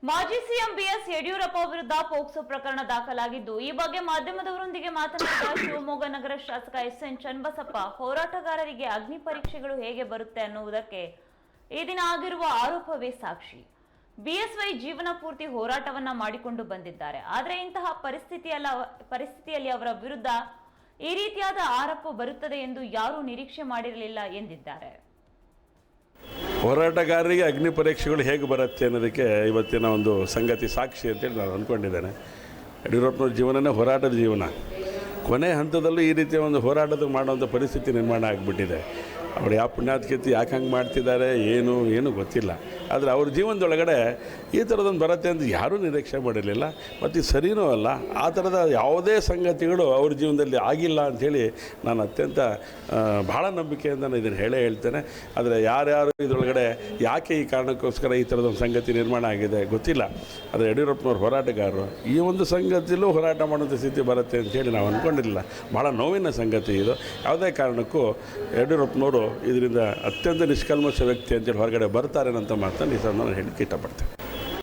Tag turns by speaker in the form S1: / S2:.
S1: ಮಾಜಿ CM BS Yediyurappa ವಿರುದ್ಧ POCSO ಪ್ರಕರಣ ದಾಖಲಾಗಿದ್ದು, ಈ ಬಗ್ಗೆ ಮಾಧ್ಯಮದವರೊಂದಿಗೆ ಮಾತನಾಡಿದ ಶಿವಮೊಗ್ಗ ನಗರ ಶಾಸಕ ಎಸ್ಎನ್ ಚನ್ನಬಸಪ್ಪ, ಹೋರಾಟಗಾರರಿಗೆ ಅಗ್ನಿ ಪರೀಕ್ಷೆಗಳು ಹೇಗೆ ಬರುತ್ತೆ ಅನ್ನುವುದಕ್ಕೆ ಈ ದಿನ ಆಗಿರುವ ಆರೋಪವೇ ಸಾಕ್ಷಿ. ಬಿಎಸ್ವೈ ಜೀವನ ಪೂರ್ತಿ ಹೋರಾಟವನ್ನ ಮಾಡಿಕೊಂಡು ಬಂದಿದ್ದಾರೆ. ಆದರೆ ಇಂತಹ ಪರಿಸ್ಥಿತಿಯಲ್ಲಿ ಅವರ ವಿರುದ್ಧ ಈ ರೀತಿಯಾದ ಆರೋಪ ಬರುತ್ತದೆ ಎಂದು ಯಾರೂ ನಿರೀಕ್ಷೆ ಮಾಡಿರಲಿಲ್ಲ ಎಂದಿದ್ದಾರೆ.
S2: ಹೋರಾಟಗಾರರಿಗೆ ಅಗ್ನಿ ಪರೀಕ್ಷೆಗಳು ಹೇಗೆ ಬರುತ್ತೆ ಅನ್ನೋದಕ್ಕೆ ಇವತ್ತಿನ ಒಂದು ಸಂಗತಿ ಸಾಕ್ಷಿ ಅಂತೇಳಿ ನಾನು ಅಂದ್ಕೊಂಡಿದ್ದೇನೆ. ಯಡಿಯೂರಪ್ಪನವ್ರ ಜೀವನನೇ ಹೋರಾಟದ ಜೀವನ. ಕೊನೆ ಹಂತದಲ್ಲೂ ಈ ರೀತಿಯ ಒಂದು ಹೋರಾಟದ ಮಾಡುವಂಥ ಪರಿಸ್ಥಿತಿ ನಿರ್ಮಾಣ ಆಗಿಬಿಟ್ಟಿದೆ. ಅವ್ರು ಯಾವ ಪುಣ್ಯಾತ್ಕೀರ್ತಿ ಯಾಕೆ ಹಂಗೆ ಮಾಡ್ತಿದ್ದಾರೆ ಏನು ಗೊತ್ತಿಲ್ಲ. ಆದರೆ ಅವ್ರ ಜೀವನದೊಳಗಡೆ ಈ ಥರದೊಂದು ಬರುತ್ತೆ ಅಂತ ಯಾರೂ ನಿರೀಕ್ಷೆ ಮಾಡಿರಲಿಲ್ಲ. ಮತ್ತು ಸರಿಯೂ ಅಲ್ಲ. ಆ ಥರದ ಯಾವುದೇ ಸಂಗತಿಗಳು ಅವ್ರ ಜೀವನದಲ್ಲಿ ಆಗಿಲ್ಲ ಅಂಥೇಳಿ ನಾನು ಅತ್ಯಂತ ಭಾಳ ನಂಬಿಕೆಯಿಂದ ನಾನು ಇದನ್ನು ಹೇಳ್ತೇನೆ. ಆದರೆ ಯಾರ್ಯಾರು ಇದರೊಳಗಡೆ ಯಾಕೆ ಈ ಕಾರಣಕ್ಕೋಸ್ಕರ ಈ ಥರದೊಂದು ಸಂಗತಿ ನಿರ್ಮಾಣ ಆಗಿದೆ ಗೊತ್ತಿಲ್ಲ. ಆದರೆ ಯಡಿಯೂರಪ್ಪನವ್ರ ಹೋರಾಟಗಾರರು ಈ ಒಂದು ಸಂಗತಿಯಲ್ಲೂ ಹೋರಾಟ ಮಾಡೋಂಥ ಸ್ಥಿತಿ ಬರುತ್ತೆ ಅಂಥೇಳಿ ನಾವು ಅಂದ್ಕೊಂಡಿರಲಿಲ್ಲ. ಭಾಳ ನೋವಿನ ಸಂಗತಿ ಇದು. ಯಾವುದೇ ಕಾರಣಕ್ಕೂ ಯಡಿಯೂರಪ್ಪನವರು ಇದರಿಂದ ಅತ್ಯಂತ ನಿಷ್ಕಲ್ಮಶ ವ್ಯಕ್ತಿ ಅಂತೇಳಿ ಹೊರಗಡೆ ಬರ್ತಾರೆ ಅಂತ ಮಾತನ್ನು ಈ ಸಂದರ್ಭದಲ್ಲಿ ಹೇಳಲಿಕ್ಕೆ ಇಷ್ಟಪಡ್ತೇನೆ.